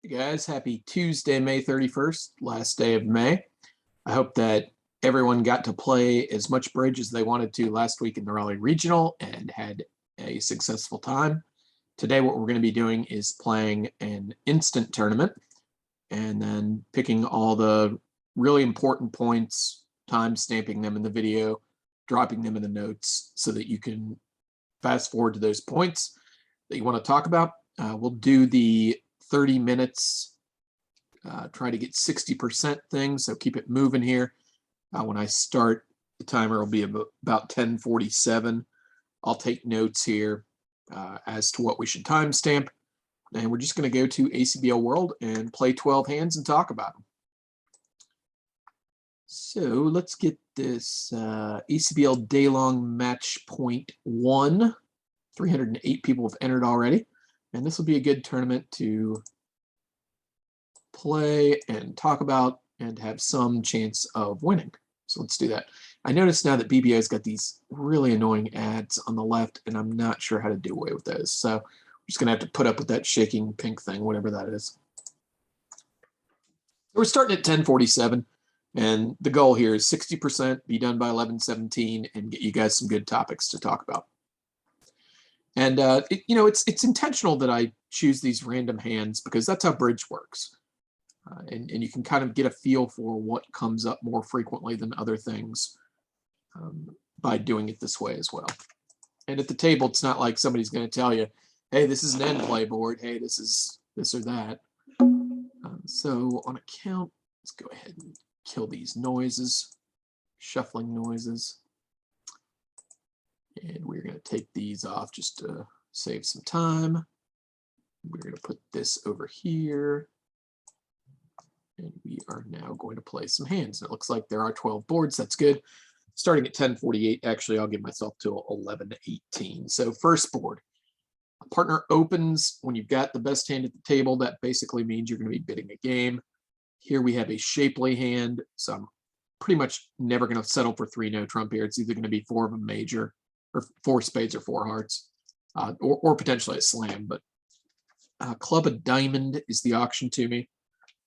Hey guys, happy Tuesday, May 31st, last day of May. I hope that everyone got to play as much bridge as they wanted to last week in the Raleigh Regional and had a successful time. Today, what we're going to be doing is playing an instant tournament and then picking all the really important points, time stamping them in the video, dropping them in the notes so that you can fast forward to those points that you want to talk about. We'll do the 30 minutes, try to get 60% thing, so keep it moving here. When I start, the timer will be about 10:47. I'll take notes here as to what we should timestamp, and we're just going to go to ACBL World and play 12 hands and talk about them. So let's get this ACBL Daylong Match Point 1. 308 people have entered already, and this will be a good tournament to play and talk about and have some chance of winning. So let's do that. I notice now that BBO's got these really annoying ads on the left, and I'm not sure how to do away with those. So I'm just going to have to put up with that shaking pink thing, whatever that is. We're starting at 10:47, and the goal here is 60%, be done by 11:17, and get you guys some good topics to talk about. And it's intentional that I choose these random hands because that's how bridge works. And you can kind of get a feel for what comes up more frequently than other things by doing it this way as well. And at the table, it's not like somebody's going to tell you, hey, this is an end play board. Hey, this is this or that. So on a count, let's go ahead and kill these noises, shuffling noises. And we're going to take these off just to save some time. We're going to put this over here. And we are now going to play some hands. It looks like there are 12 boards. That's good. Starting at 10:48, actually, I'll give myself till 11:18. So first board. A partner opens when you've got the best hand at the table. That basically means you're going to be bidding a game. Here we have a shapely hand. So I'm pretty much never going to settle for 3 no trump here. It's either going to be 4 of a major, or 4 spades or 4 hearts, or potentially a slam. But club a diamond is the auction to me.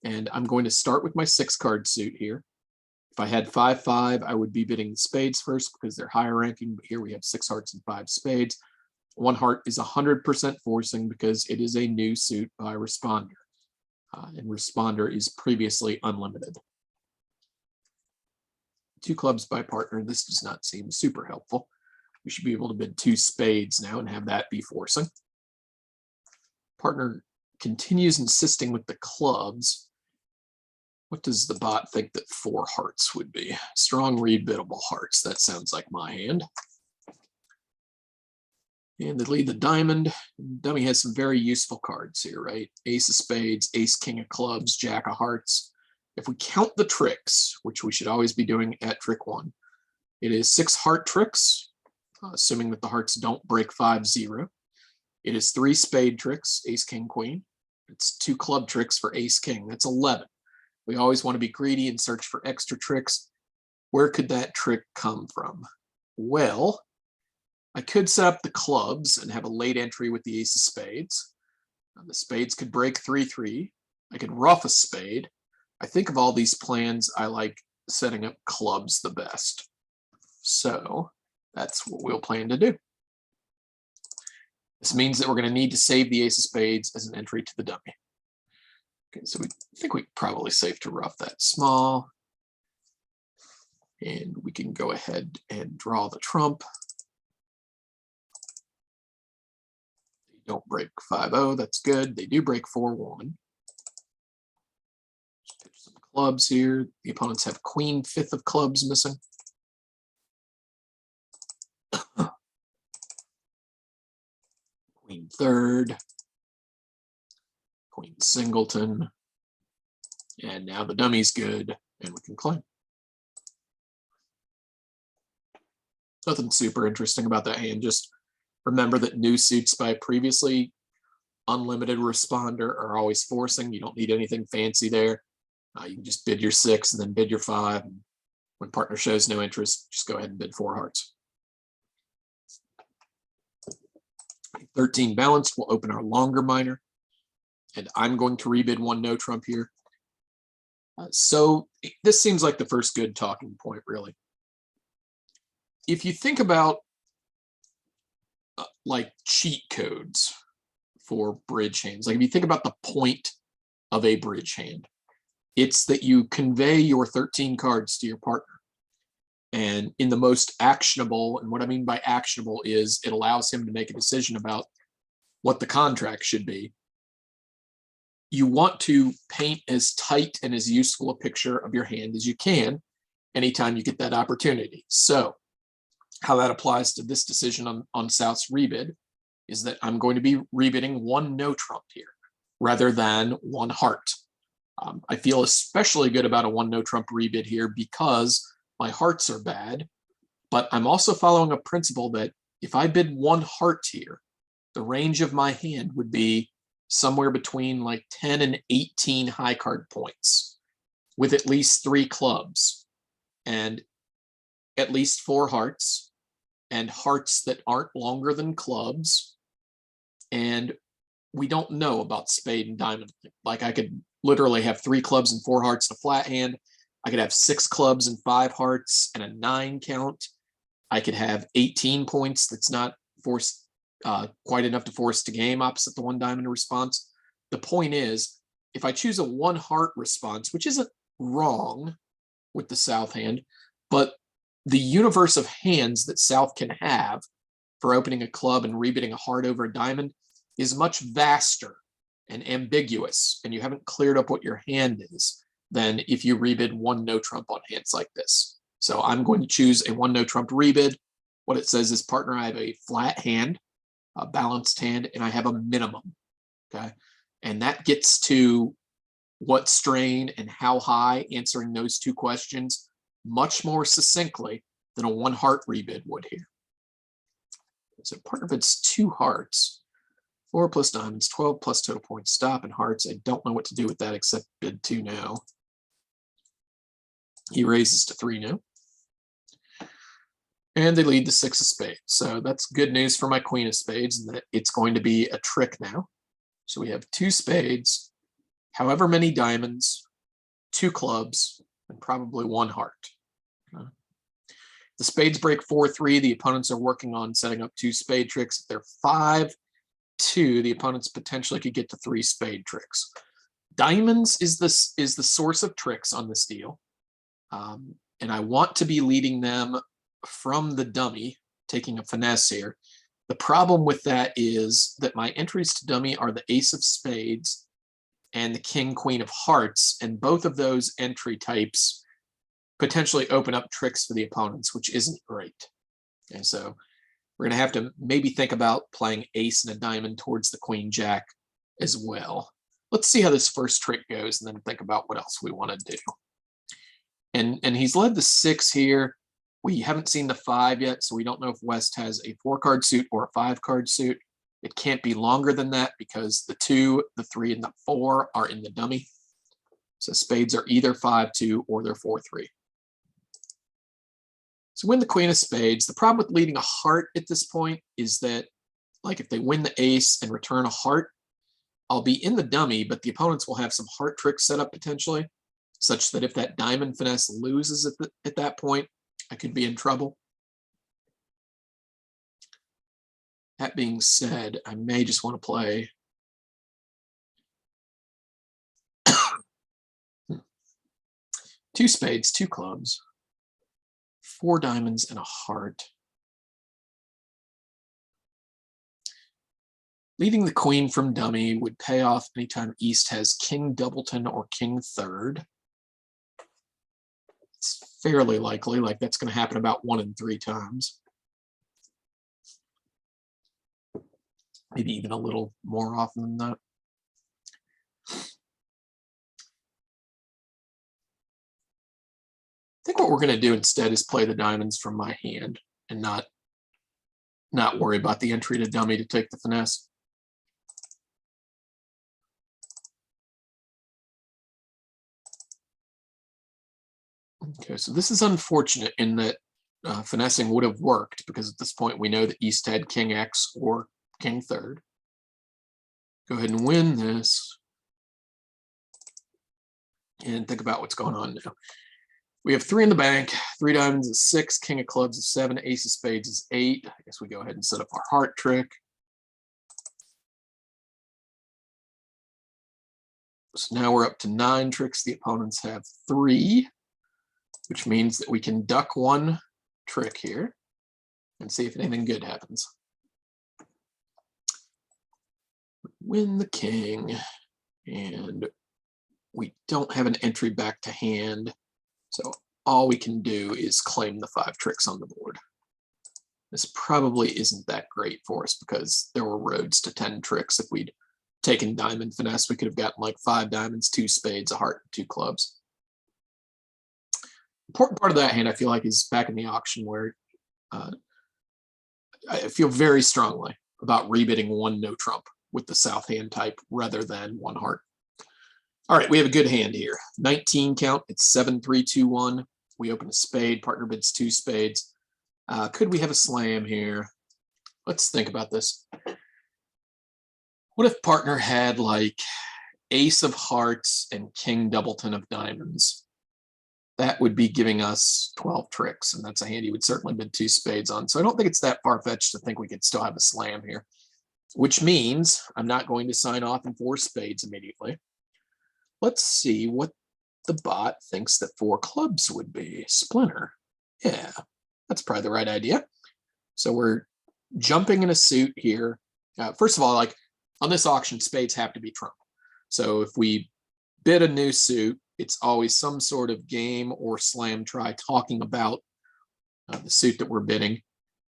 And I'm going to start with my 6-card suit here. If I had 5-5, I would be bidding the spades first because they're higher ranking. But here we have 6 hearts and 5 spades. 1 heart is 100% forcing because it is a new suit by responder. And responder is previously unlimited. 2 clubs by partner. This does not seem super helpful. We should be able to bid 2 spades now and have that be forcing. Partner continues insisting with the clubs. What does the bot think that 4 hearts would be? Strong rebiddable hearts. That sounds like my hand. And they lead the diamond. Dummy has some very useful cards here, right? Ace of spades, ace, king of clubs, jack of hearts. If we count the tricks, which we should always be doing at trick 1, it is 6 heart tricks, assuming that the hearts don't break 5-0. It is 3 spade tricks, ace, king, queen. It's 2 club tricks for ace, king. That's 11. We always want to be greedy and search for extra tricks. Where could that trick come from? Well, I could set up the clubs and have a late entry with the ace of spades. The spades could break 3-3. I could ruff a spade. I think of all these plans, I like setting up clubs the best. So that's what we'll plan to do. This means that we're going to need to save the ace of spades as an entry to the dummy. Okay, so we think we probably safe to rough that small. And we can go ahead and draw the trump. They don't break 5-0, that's good. They do break 4-1. Just pitch some clubs here. The opponents have queen 5th of clubs missing. Queen 3rd. Queen singleton, and now the dummy's good, and we can claim. Nothing super interesting about that hand. Just remember that new suits by previously unlimited responder are always forcing. You don't need anything fancy there. You can just bid your 6 and then bid your 5. And when partner shows no interest, just go ahead and bid 4 hearts. 13 balanced, we'll open our longer minor. and I'm going to rebid one no trump here. So this seems like the first good talking point, really. If you think about like cheat codes for bridge hands, like if you think about the point of a bridge hand, it's that you convey your 13 cards to your partner. And in the most actionable, and what I mean by actionable is it allows him to make a decision about what the contract should be. You want to paint as tight and as useful a picture of your hand as you can anytime you get that opportunity. So how that applies to this decision on South's rebid is that I'm going to be rebidding one no trump here rather than one heart. I feel especially good about a one no trump rebid here because my hearts are bad, but I'm also following a principle that if I bid one heart here, the range of my hand would be somewhere between like 10 and 18 high card points with at least 3 clubs and at least 4 hearts and hearts that aren't longer than clubs. And we don't know about spade and diamond. Like I could literally have 3 clubs and 4 hearts in a flat hand. I could have 6 clubs and 5 hearts and a 9 count. I could have 18 points that's not forced quite enough to force to game opposite the 1 diamond response. The point is, if I choose a 1 heart response, which isn't wrong with the South hand, but the universe of hands that South can have for opening a club and rebidding a heart over a diamond is much vaster and ambiguous, and you haven't cleared up what your hand is than if you rebid one no trump on hands like this. So I'm going to choose a one no trump rebid. What it says is, partner, I have a flat hand, a balanced hand, and I have a minimum. Okay. And that gets to what strain and how high, answering those 2 questions much more succinctly than a 1 heart rebid would here. So partner bids 2 hearts, 4 plus diamonds, 12 plus total points, stop, and hearts. I don't know what to do with that except bid 2 now. He raises to 3 now. And they lead the 6 of spades. So that's good news for my queen of spades, and that it's going to be a trick now. So we have 2 spades, however many diamonds, 2 clubs, and probably 1 heart. Okay. The spades break 4-3. The opponents are working on setting up 2 spade tricks. If they're 5-2, the opponents potentially could get to 3 spade tricks. Diamonds is the source of tricks on this deal. And I want to be leading them from the dummy, taking a finesse here. The problem with that is that my entries to dummy are the ace of spades and the king, queen of hearts, and both of those entry types potentially open up tricks for the opponents, which isn't great. And so we're going to have to maybe think about playing ace and a diamond towards the queen jack as well. Let's see how this first trick goes and then think about what else we want to do. And he's led the 6 here. We haven't seen the 5 yet, so we don't know if West has a 4-card suit or a 5-card suit. It can't be longer than that because the 2, the 3, and the 4 are in the dummy. So spades are either 5-2 or they're 4-3. So win the queen of spades. The problem with leading a heart at this point is that, like, if they win the ace and return a heart, I'll be in the dummy, but the opponents will have some heart tricks set up potentially, such that if that diamond finesse loses at that point, I could be in trouble. That being said, I may just want to play 2 spades, 2 clubs, 4 diamonds, and a heart. Leading the queen from dummy would pay off anytime East has king doubleton or king third. It's fairly likely, like that's going to happen about 1 in 3 times. Maybe even a little more often than that. I think what we're going to do instead is play the diamonds from my hand and not worry about the entry to dummy to take the finesse. Okay, so this is unfortunate in that finessing would have worked because at this point we know that East had king X or king third. Go ahead and win this. and think about what's going on now. We have 3 in the bank, 3 diamonds is 6, king of clubs is 7, ace of spades is 8. I guess we go ahead and set up our heart trick. So now we're up to 9 tricks. The opponents have 3, which means that we can duck 1 trick here and see if anything good happens. Win the king, and we don't have an entry back to hand, so all we can do is claim the 5 tricks on the board. This probably isn't that great for us because there were roads to 10 tricks. If we'd taken diamond finesse, we could have gotten like 5 diamonds, 2 spades, a heart, 2 clubs. Important part of that hand, I feel like, is back in the auction where I feel very strongly about rebidding 1 no trump with the south hand type rather than 1 heart. All right, we have a good hand here. 19 count, it's 7, 3, 2, 1. We open a spade, partner bids 2 spades. Could we have a slam here? Let's think about this. What if partner had like ace of hearts and king doubleton of diamonds? That would be giving us 12 tricks, and that's a hand he would certainly bid 2 spades on. So I don't think it's that far-fetched to think we could still have a slam here, which means I'm not going to sign off in 4 spades immediately. Let's see what the bot thinks that 4 clubs would be. Splinter. Yeah, that's probably the right idea. So we're jumping in a suit here. First of all, like on this auction, spades have to be trump. So if we bid a new suit, it's always some sort of game or slam try talking about the suit that we're bidding.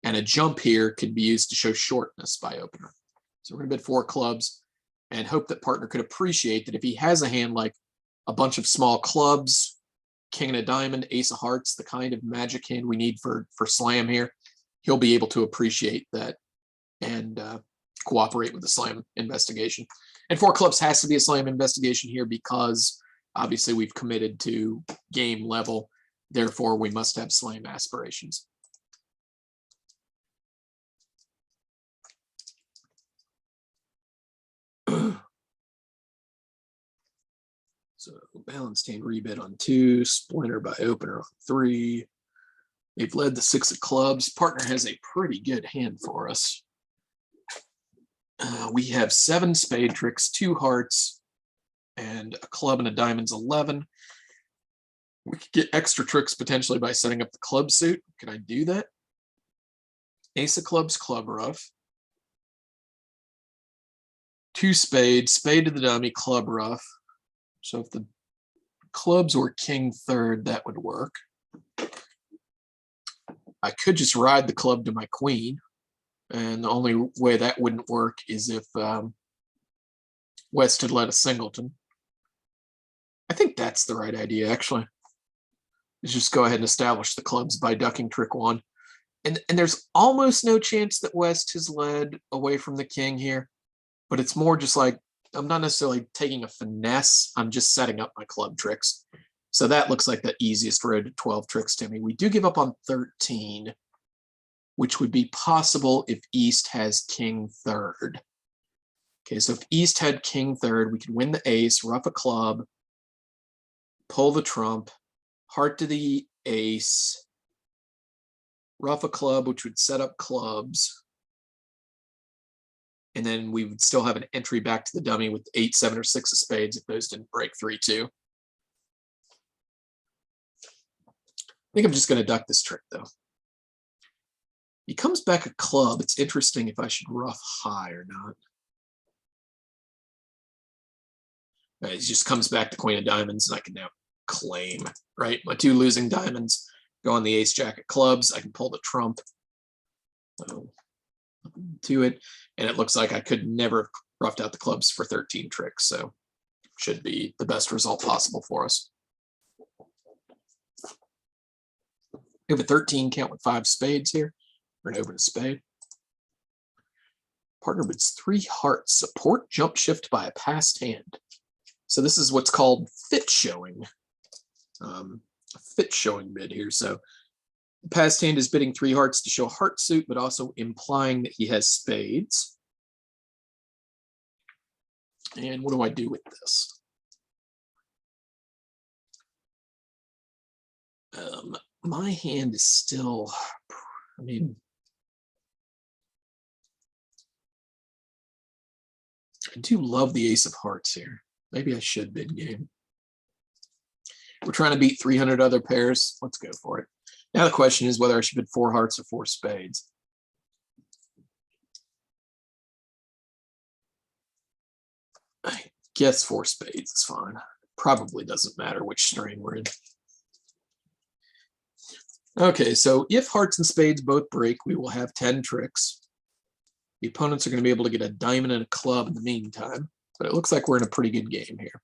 And a jump here could be used to show shortness by opener. So we're going to bid 4 clubs and hope that partner could appreciate that if he has a hand like a bunch of small clubs, king and a diamond, ace of hearts, the kind of magic hand we need for slam here, he'll be able to appreciate that and cooperate with the slam investigation. And 4 clubs has to be a slam investigation here because obviously we've committed to game level. Therefore, we must have slam aspirations. So balanced hand rebid on 2, splinter by opener on 3. They've led the 6 of clubs. Partner has a pretty good hand for us. We have 7 spade tricks, 2 hearts, and a club and a diamond's 11. We could get extra tricks potentially by setting up the club suit. Can I do that? Ace of clubs, club ruff. 2 spades, spade to the dummy, club ruff. So if the clubs were king third, that would work. I could just ride the club to my queen. And the only way that wouldn't work is if West had led a singleton. I think that's the right idea, actually. Is just go ahead and establish the clubs by ducking trick 1. And there's almost no chance that West has led away from the king here. But it's more just like, I'm not necessarily taking a finesse. I'm just setting up my club tricks. So that looks like the easiest road to 12 tricks to me. We do give up on 13, which would be possible if East has king third. Okay, so if East had king third, we could win the ace, ruff a club, pull the trump, heart to the ace, ruff a club, which would set up clubs. And then we would still have an entry back to the dummy with 8, 7, or 6 of spades if those didn't break 3-2. I think I'm just going to duck this trick, though. He comes back a club. It's interesting if I should ruff high or not. He just comes back to queen of diamonds, and I can now claim, right? My 2 losing diamonds go on the ace jack of clubs. I can pull the trump to it, and it looks like I could never have roughed out the clubs for 13 tricks, so should be the best result possible for us. We have a 13 count with 5 spades here. We're going to open a spade. Partner bids 3 hearts, support jump shift by a passed hand. So this is what's called fit showing. A fit showing bid here. So the passed hand is bidding 3 hearts to show heart suit, but also implying that he has spades. And what do I do with this? My hand is still, I mean, I do love the ace of hearts here. Maybe I should bid game. We're trying to beat 300 other pairs. Let's go for it. Now the question is whether I should bid 4 hearts or 4 spades. I guess 4 spades is fine. Probably doesn't matter which strain we're in. Okay, so if hearts and spades both break, we will have 10 tricks. The opponents are going to be able to get a diamond and a club in the meantime, but it looks like we're in a pretty good game here.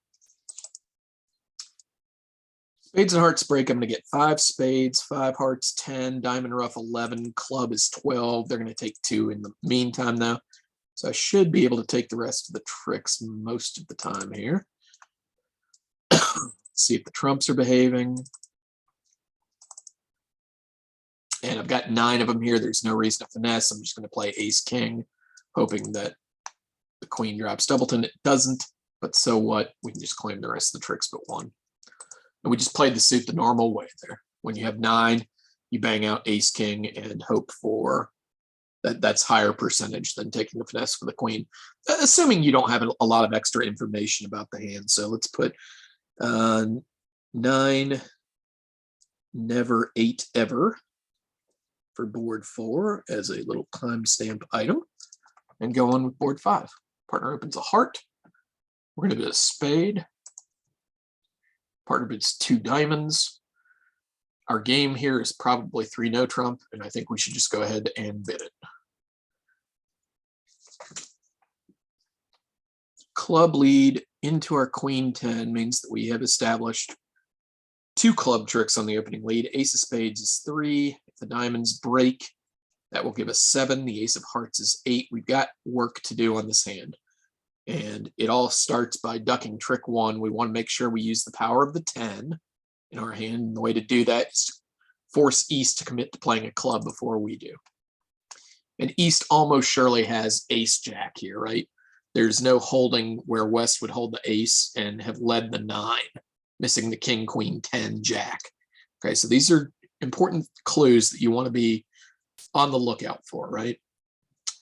Spades and hearts break. I'm going to get 5 spades, 5 hearts, 10, diamond rough 11, club is 12. They're going to take 2 in the meantime now. So I should be able to take the rest of the tricks most of the time here. See if the trumps are behaving. And I've got 9 of them here. There's no reason to finesse. I'm just going to play ace king, hoping that the queen drops doubleton. It doesn't, but so what? We can just claim the rest of the tricks but 1. And we just played the suit the normal way there. When you have 9, you bang out ace king and hope for that's higher percentage than taking the finesse for the queen, assuming you don't have a lot of extra information about the hand. So let's put 9, never 8 ever for board 4 as a little timestamp item, and go on with board 5. Partner opens a heart. We're going to bid a spade. Partner bids 2 diamonds. Our game here is probably 3 no trump, and I think we should just go ahead and bid it. Club lead into our queen 10 means that we have established 2 club tricks on the opening lead. Ace of spades is 3. If the diamonds break, that will give us 7. The ace of hearts is 8. We've got work to do on this hand. And it all starts by ducking trick 1. We want to make sure we use the power of the 10 in our hand. And the way to do that is to force East to commit to playing a club before we do. And East almost surely has ace jack here, right? There's no holding where West would hold the ace and have led the 9, missing the king, queen, 10, jack. Okay, so these are important clues that you want to be on the lookout for, right?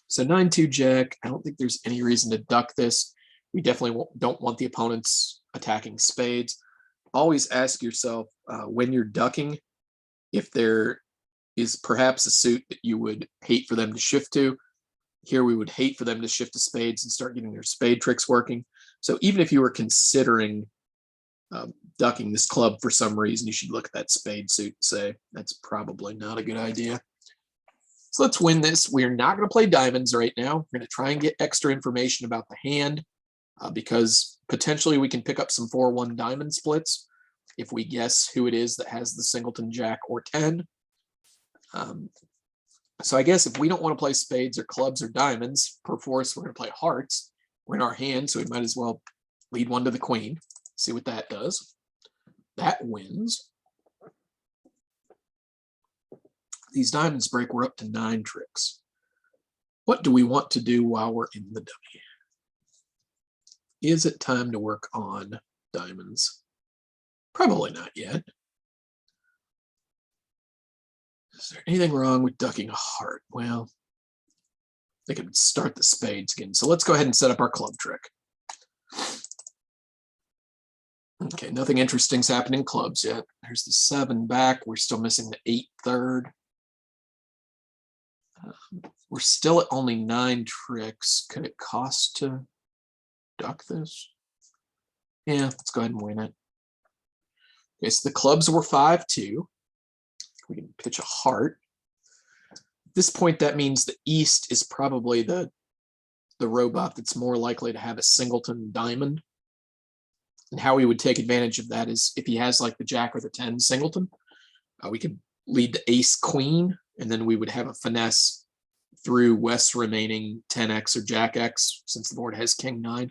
So 9-2 jack, I don't think there's any reason to duck this. We definitely don't want the opponents attacking spades. Always ask yourself when you're ducking if there is perhaps a suit that you would hate for them to shift to. Here we would hate for them to shift to spades and start getting their spade tricks working. So even if you were considering ducking this club for some reason, you should look at that spade suit and say, that's probably not a good idea. So let's win this. We're not going to play diamonds right now. We're going to try and get extra information about the hand because potentially we can pick up some 4-1 diamond splits if we guess who it is that has the singleton, jack, or 10. So I guess if we don't want to play spades or clubs or diamonds, perforce we're going to play hearts. We're in our hand, so we might as well lead 1 to the queen. See what that does. That wins. These diamonds break, we're up to 9 tricks. What do we want to do while we're in the dummy? Is it time to work on diamonds? Probably not yet. Is there anything wrong with ducking a heart? Well, they could start the spades again. So let's go ahead and set up our club trick. Okay, nothing interesting's happened in clubs yet. There's the 7 back. We're still missing the 8 third. We're still at only 9 tricks. Could it cost to duck this? Yeah, let's go ahead and win it. Okay, so the clubs were 5-2. We can pitch a heart. At this point, that means the East is probably the robot that's more likely to have a singleton diamond. And how we would take advantage of that is if he has like the jack or the 10 singleton, we could lead the ace queen, and then we would have a finesse through West's remaining 10x or jack x since the board has king 9.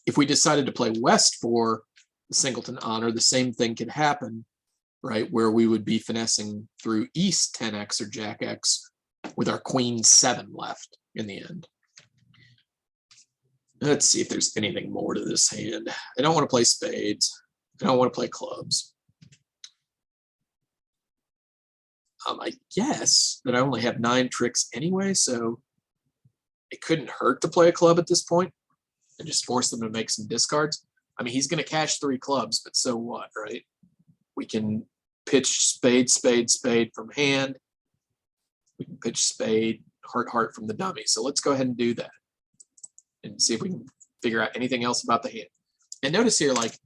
If we decided to play West for the singleton honor, the same thing could happen, right? Where we would be finessing through East 10x or jack x with our queen 7 left in the end. Let's see if there's anything more to this hand. I don't want to play spades. I don't want to play clubs. I guess that I only have 9 tricks anyway, so it couldn't hurt to play a club at this point and just force them to make some discards. I mean, he's going to cash 3 clubs, but so what, right? We can pitch spade, spade, spade from hand. We can pitch spade, heart, heart from the dummy. So let's go ahead and do that and see if we can figure out anything else about the hand. And notice here, like,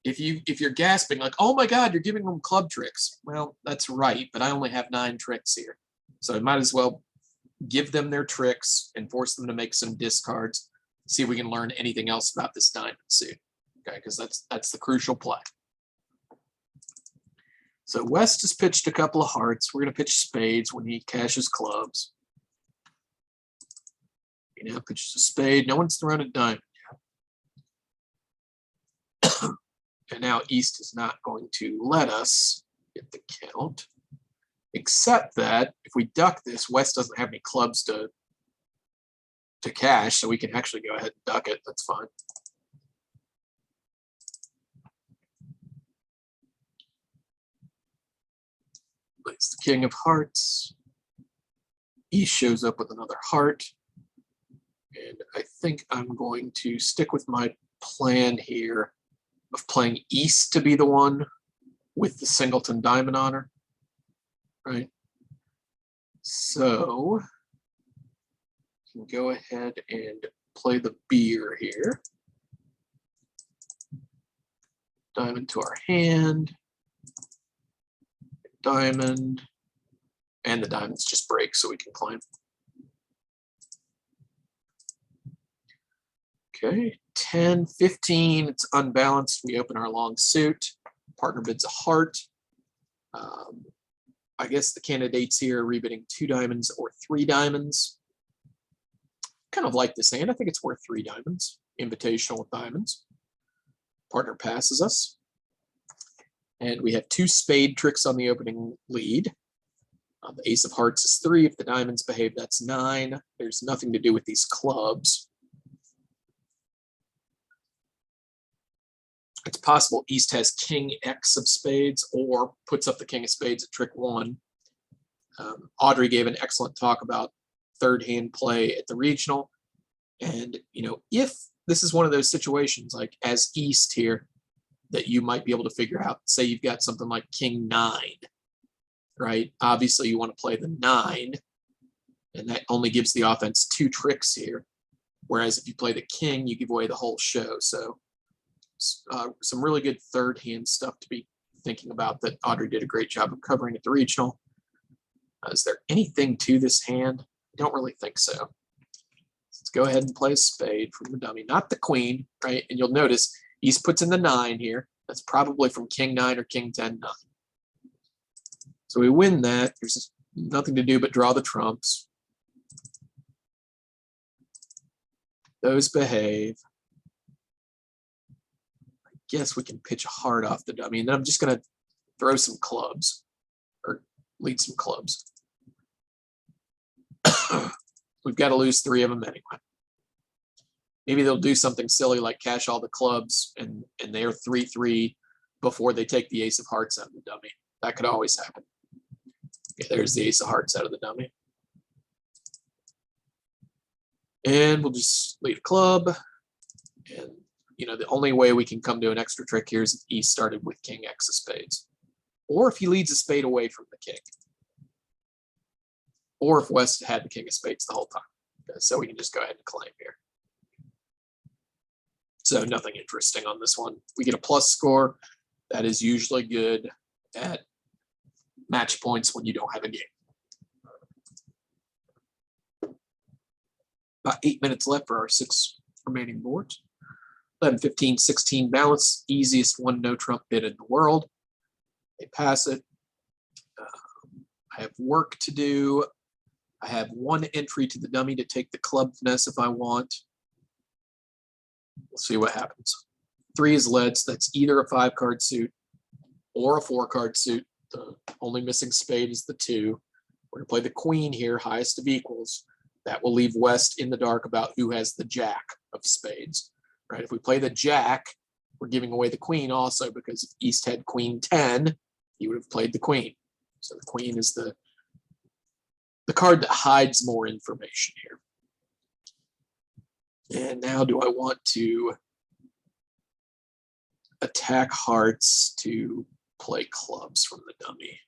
if you're gasping, like, oh my God, you're giving them club tricks. Well, that's right, but I only have 9 tricks here. So I might as well give them their tricks and force them to make some discards, see if we can learn anything else about this diamond suit. Okay, because that's the crucial play. So West has pitched a couple of hearts. We're going to pitch spades when he cashes clubs. He now pitches a spade. No one's thrown a diamond yet. And now East is not going to let us get the count, except that if we duck this, West doesn't have any clubs to cash, so we can actually go ahead and duck it. That's fine. It's the king of hearts. East shows up with another heart. And I think I'm going to stick with my plan here of playing East to be the one with the singleton diamond on her. Right? So we can go ahead and play the beer here. Diamond to our hand. Diamond, and the diamonds just break so we can climb. Okay, 10, 15, it's unbalanced. We open our long suit. Partner bids a heart. I guess the candidates here are rebidding 2 diamonds or 3 diamonds. Kind of like this hand. I think it's worth 3 diamonds. Invitational with diamonds. Partner passes us. And we have 2 spade tricks on the opening lead. The ace of hearts is 3. If the diamonds behave, that's 9. There's nothing to do with these clubs. It's possible East has king X of spades or puts up the king of spades at trick 1. Audrey gave an excellent talk about third hand play at the regional. And, you know, if this is one of those situations, like as East here, that you might be able to figure out, say you've got something like king 9, right? Obviously you want to play the 9, and that only gives the offense 2 tricks here. Whereas if you play the king, you give away the whole show. So some really good third hand stuff to be thinking about that Audrey did a great job of covering at the regional. Is there anything to this hand? I don't really think so. Let's go ahead and play a spade from the dummy, not the queen, right? And you'll notice East puts in the 9 here. That's probably from king 9 or king 10, 9. So we win that. There's nothing to do but draw the trumps. Those behave. I guess we can pitch a heart off the dummy, and then I'm just going to throw some clubs or lead some clubs. We've got to lose 3 of them anyway. Maybe they'll do something silly like cash all the clubs and they're 3-3 before they take the ace of hearts out of the dummy. That could always happen. Okay, there's the ace of hearts out of the dummy. And we'll just lead a club. And, you know, the only way we can come to an extra trick here is if East started with king X of spades. Or if he leads a spade away from the king. Or if West had the king of spades the whole time. Okay, so we can just go ahead and claim here. So nothing interesting on this one. We get a plus score. That is usually good at match points when you don't have a game. About 8 minutes left for our 6 remaining boards. 11, 15, 16 balance. Easiest one no trump bid in the world. They pass it. I have work to do. I have 1 entry to the dummy to take the club finesse if I want. We'll see what happens. 3 is led, so that's either a 5-card suit or a 4-card suit. The only missing spade is the 2. We're going to play the queen here, highest of equals. That will leave West in the dark about who has the jack of spades. Right? If we play the jack, we're giving away the queen also, because if East had queen 10, he would have played the queen. So the queen is the card that hides more information here. And now do I want to attack hearts to play clubs from the dummy?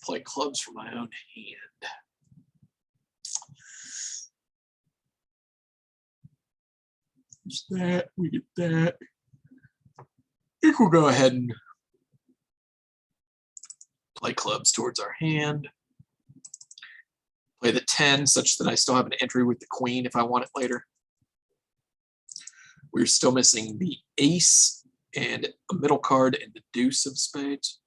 Play clubs from my own hand. Just that, we get that. I think we'll go ahead and play clubs towards our hand. Play the 10 such that I still have an entry with the queen if I want it later. We're still missing the ace and a middle card and the deuce of spades.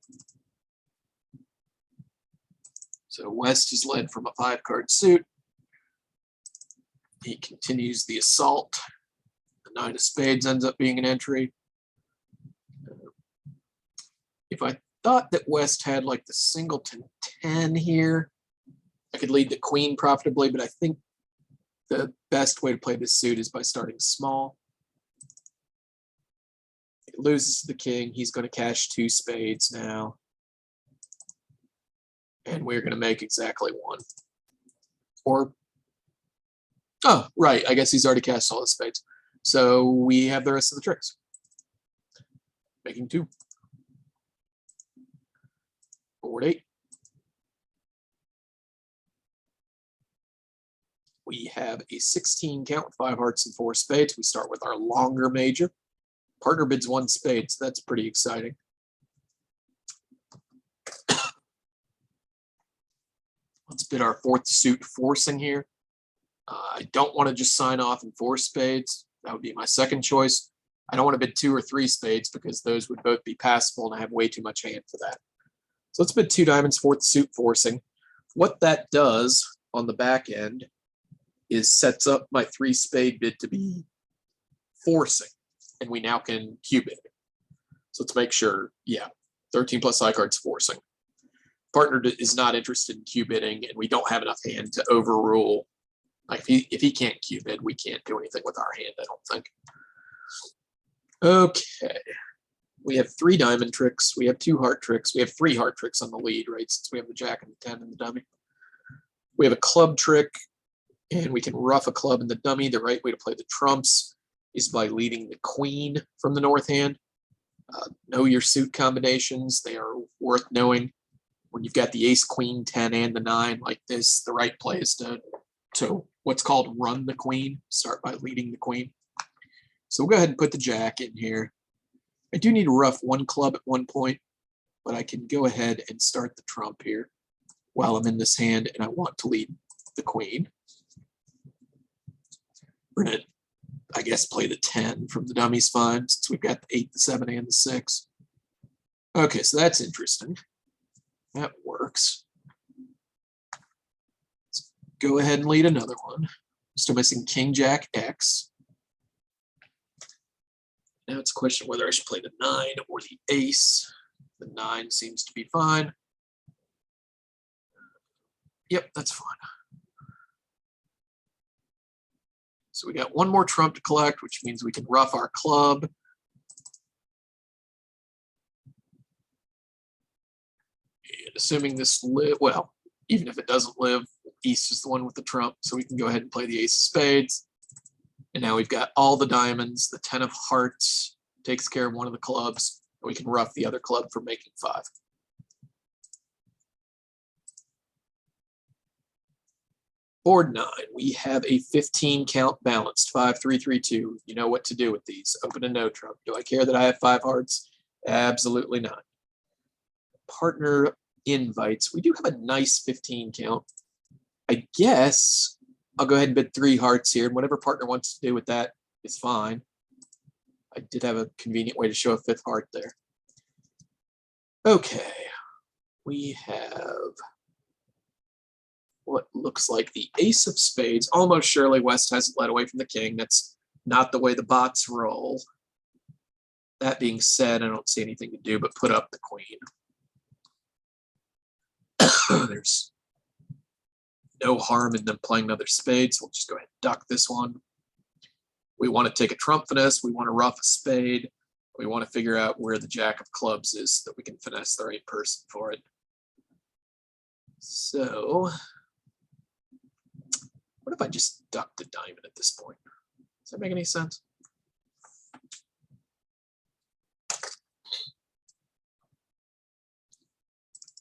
So West is led from a 5-card suit. He continues the assault. The 9 of spades ends up being an entry. If I thought that West had like the singleton 10 here, I could lead the queen profitably, but I think the best way to play this suit is by starting small. It loses to the king. He's going to cash 2 spades now. And we're going to make exactly 1. Or, oh, right, I guess he's already cashed all the spades. So we have the rest of the tricks. Making 2. Board 8. We have a 16 count with 5 hearts and 4 spades. We start with our longer major. Partner bids 1 spade, so that's pretty exciting. Let's bid our 4th suit forcing here. I don't want to just sign off in 4 spades. That would be my second choice. I don't want to bid 2 or 3 spades because those would both be passable and I have way too much hand for that. So let's bid 2 diamonds, 4th suit forcing. What that does on the back end is sets up my 3 spade bid to be forcing, and we now can Q bid. So let's make sure, yeah, 13 plus high cards forcing. Partner is not interested in Q bidding, and we don't have enough hand to overrule. Like if he can't Q bid, we can't do anything with our hand, I don't think. Okay. We have 3 diamond tricks. We have 2 heart tricks. We have 3 heart tricks on the lead, right? Since we have the jack and the 10 in the dummy. We have a club trick, and we can rough a club in the dummy. The right way to play the trumps is by leading the queen from the north hand. Know your suit combinations. They are worth knowing. When you've got the ace, queen, 10, and the 9 like this, the right play is to what's called run the queen. Start by leading the queen. So we'll go ahead and put the jack in here. I do need to rough 1 club at one point, but I can go ahead and start the trump here while I'm in this hand and I want to lead the queen. We're going to, I guess, play the 10 from the dummy's fine since we've got the 8, the 7, and the 6. Okay, so that's interesting. That works. Let's go ahead and lead another one. Still missing king, jack, X. Now it's a question whether I should play the 9 or the ace. The 9 seems to be fine. Yep, that's fine. So we got 1 more trump to collect, which means we can rough our club. And assuming this live, well, even if it doesn't live, East is the one with the trump, so we can go ahead and play the ace of spades. And now we've got all the diamonds. The 10 of hearts takes care of one of the clubs. And we can rough the other club for making 5. Board 9, we have a 15 count balanced, 5, 3, 3, 2. You know what to do with these. Open a no trump. Do I care that I have 5 hearts? Absolutely not. Partner invites. We do have a nice 15 count. I guess I'll go ahead and bid 3 hearts here, and whatever partner wants to do with that is fine. I did have a convenient way to show a 5th heart there. Okay, we have what looks like the ace of spades. Almost surely West has it led away from the king. That's not the way the bots roll. That being said, I don't see anything to do but put up the queen. There's no harm in them playing another spade, so we'll just go ahead and duck this one. We want to take a trump finesse. We want to rough a spade. We want to figure out where the jack of clubs is so that we can finesse the right person for it. So what if I just duck the diamond at this point? Does that make any sense?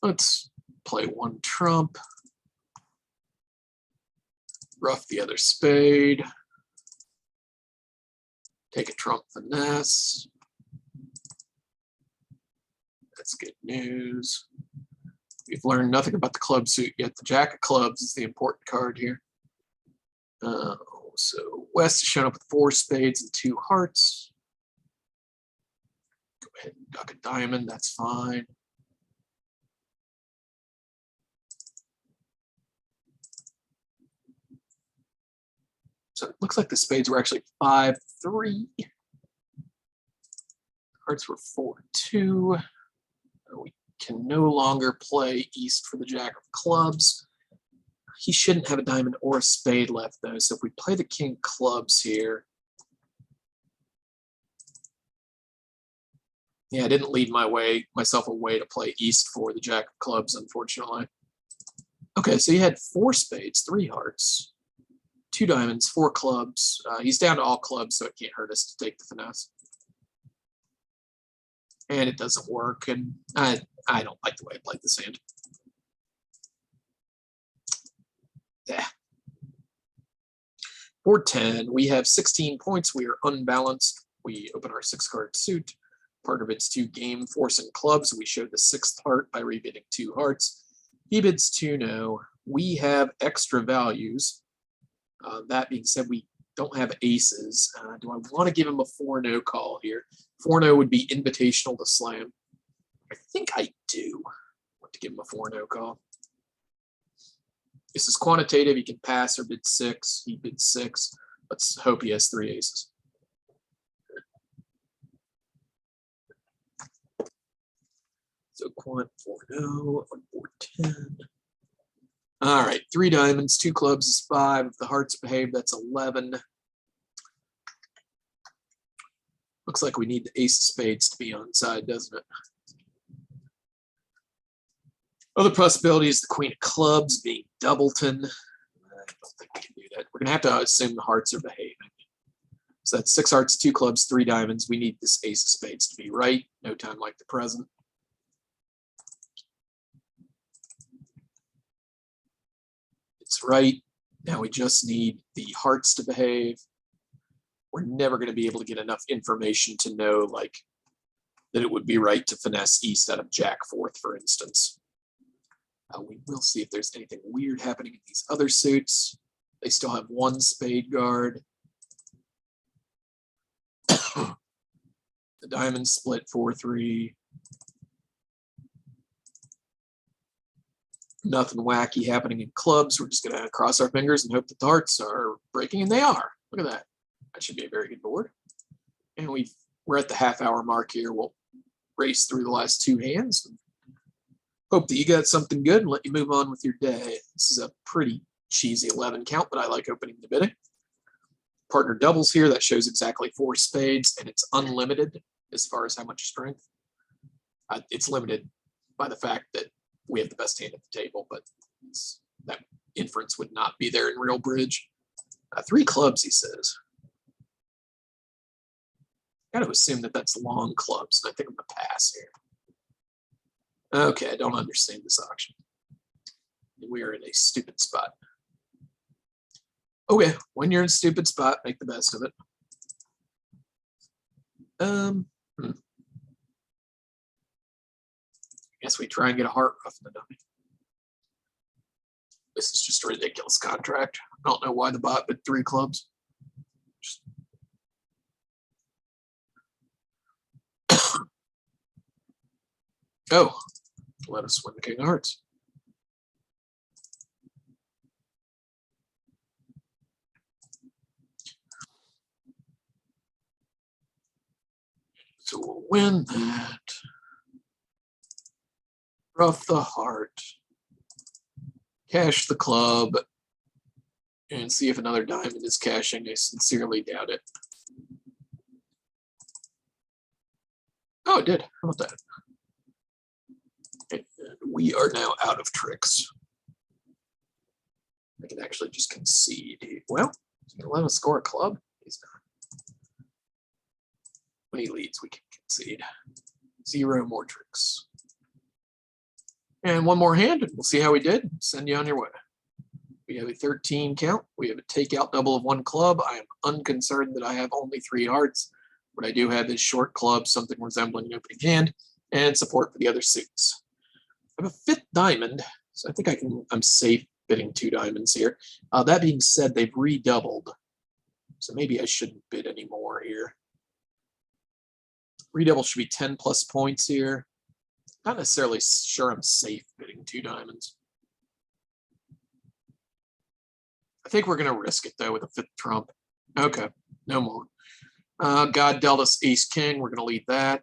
Let's play one trump, ruff the other spade, take a trump finesse. That's good news. We've learned nothing about the club suit yet. The jack of clubs is the important card here. So West has shown up with 4 spades and 2 hearts. Go ahead and duck a diamond, that's fine. So it looks like the spades were actually 5-3. Hearts were 4-2. We can no longer play east for the jack of clubs. He shouldn't have a diamond or a spade left, though. So if we play the king clubs here. Yeah, I didn't lead myself away to play east for the jack of clubs, unfortunately. Okay, so he had 4 spades, 3 hearts, 2 diamonds, 4 clubs. He's down to all clubs, so it can't hurt us to take the finesse. And it doesn't work, and I don't like the way I played this hand. Yeah. Board 10, we have 16 points. We are unbalanced. We open our 6-card suit. Part of it's 2 game, forcing clubs. We showed the 6th heart by rebidding 2 hearts. He bids 2 no. We have extra values. That being said, we don't have aces. Do I want to give him a 4-no call here? 4-no would be invitational to slam. I think I do want to give him a 4-no call. This is quantitative. He can pass or bid 6. He bids 6. Let's hope he has 3 aces. So quant 4-no on board 10. All right, 3 diamonds, 2 clubs is 5. If the hearts behave, that's 11. Looks like we need the ace of spades to be on side, doesn't it? Other possibility is the queen of clubs being doubleton. I don't think we can do that. We're going to have to assume the hearts are behaving. So that's 6 hearts, 2 clubs, 3 diamonds. We need this ace of spades to be right. No time like the present. It's right. Now we just need the hearts to behave. We're never going to be able to get enough information to know, like, that it would be right to finesse east out of jack 4th, for instance. We will see if there's anything weird happening in these other suits. They still have 1 spade guard. The diamonds split 4-3. Nothing wacky happening in clubs. We're just going to cross our fingers and hope that the hearts are breaking, and they are. Look at that. That should be a very good board. And we're at the half-hour mark here. We'll race through the last 2 hands. Hope that you got something good and let you move on with your day. This is a pretty cheesy 11 count, but I like opening the bidding. Partner doubles here. That shows exactly 4 spades, and it's unlimited as far as how much strength. It's limited by the fact that we have the best hand at the table, but that inference would not be there in real bridge. 3 clubs, he says. Got to assume that that's long clubs, and I think I'm going to pass here. Okay, I don't understand this auction. We are in a stupid spot. Okay, when you're in a stupid spot, make the best of it. I guess we try and get a heart ruff in the dummy. This is just a ridiculous contract. I don't know why the bot bid 3 clubs. Oh, let us win the king of hearts. So we'll win that. Ruff the heart. Cash the club. And see if another diamond is cashing. I sincerely doubt it. Oh, it did. How about that? And we are now out of tricks. I can actually just concede. Well, he's going to let us score a club. He's not. When he leads, we can concede. 0 more tricks. And one more hand, and we'll see how we did. Send you on your way. We have a 13 count. We have a takeout double of 1 club. I am unconcerned that I have only 3 hearts. What I do have is short club, something resembling an opening hand, and support for the other suits. I have a 5th diamond, so I think I'm safe bidding 2 diamonds here. That being said, they've redoubled, so maybe I shouldn't bid anymore here. Redouble should be 10 plus points here. Not necessarily sure I'm safe bidding 2 diamonds. I think we're going to risk it, though, with a 5th trump. Okay, no more. God dealt us ace king. We're going to lead that.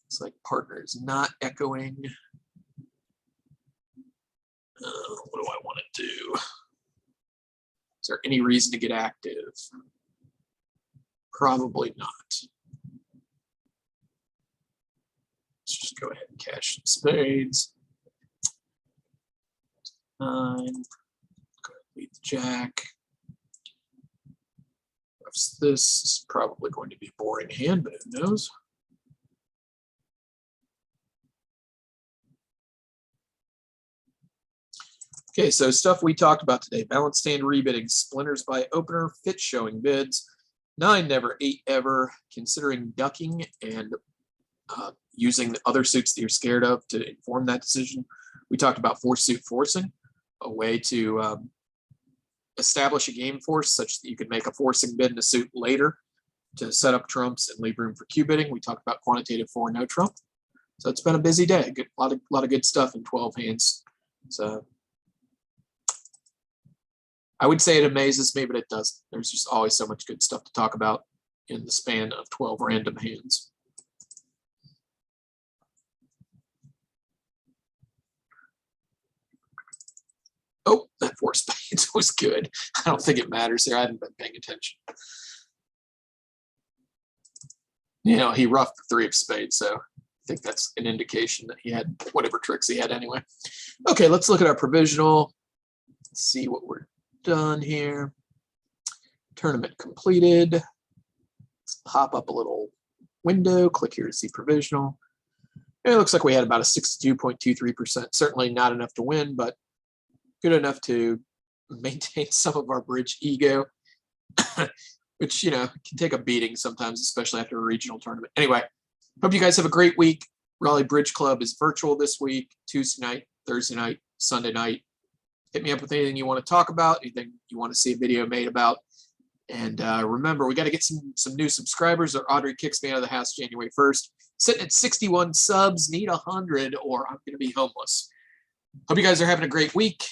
It's like partner is not echoing. What do I want to do? Is there any reason to get active? Probably not. Let's just go ahead and cash some spades. 9. Go ahead and lead the jack. This is probably going to be a boring hand, but who knows? Okay, so stuff we talked about today. Balanced hand rebidding, splinters by opener, fit showing bids, 9 never, 8 ever, considering ducking and using the other suits that you're scared of to inform that decision. We talked about 4-suit forcing, a way to establish a game force such that you could make a forcing bid in a suit later to set up trumps and leave room for Q bidding. We talked about quantitative 4 no trump. So it's been a busy day. A lot of good stuff in 12 hands. So I would say it amazes me, but it doesn't. There's just always so much good stuff to talk about in the span of 12 random hands. Oh, that 4 spades was good. I don't think it matters here. I haven't been paying attention. You know, he roughed the 3 of spades, so I think that's an indication that he had whatever tricks he had anyway. Okay, let's look at our provisional. Let's see what we're done here. Tournament completed. Let's pop up a little window. Click here to see provisional. And it looks like we had about a 62.23%. Certainly not enough to win, but good enough to maintain some of our bridge ego, which, you know, can take a beating sometimes, especially after a regional tournament. Anyway, hope you guys have a great week. Raleigh Bridge Club is virtual this week, Tuesday night, Thursday night, Sunday night. Hit me up with anything you want to talk about, anything you want to see a video made about. And remember, we got to get some new subscribers, or Audrey kicks me out of the house January 1st. Sitting at 61 subs, need 100, or I'm going to be homeless. Hope you guys are having a great week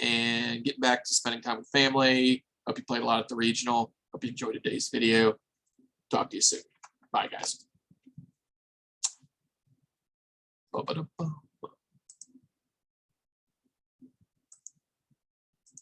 and getting back to spending time with family. Hope you played a lot at the regional. Hope you enjoyed today's video. Talk to you soon. Bye, guys. Ba-ba-da-ba.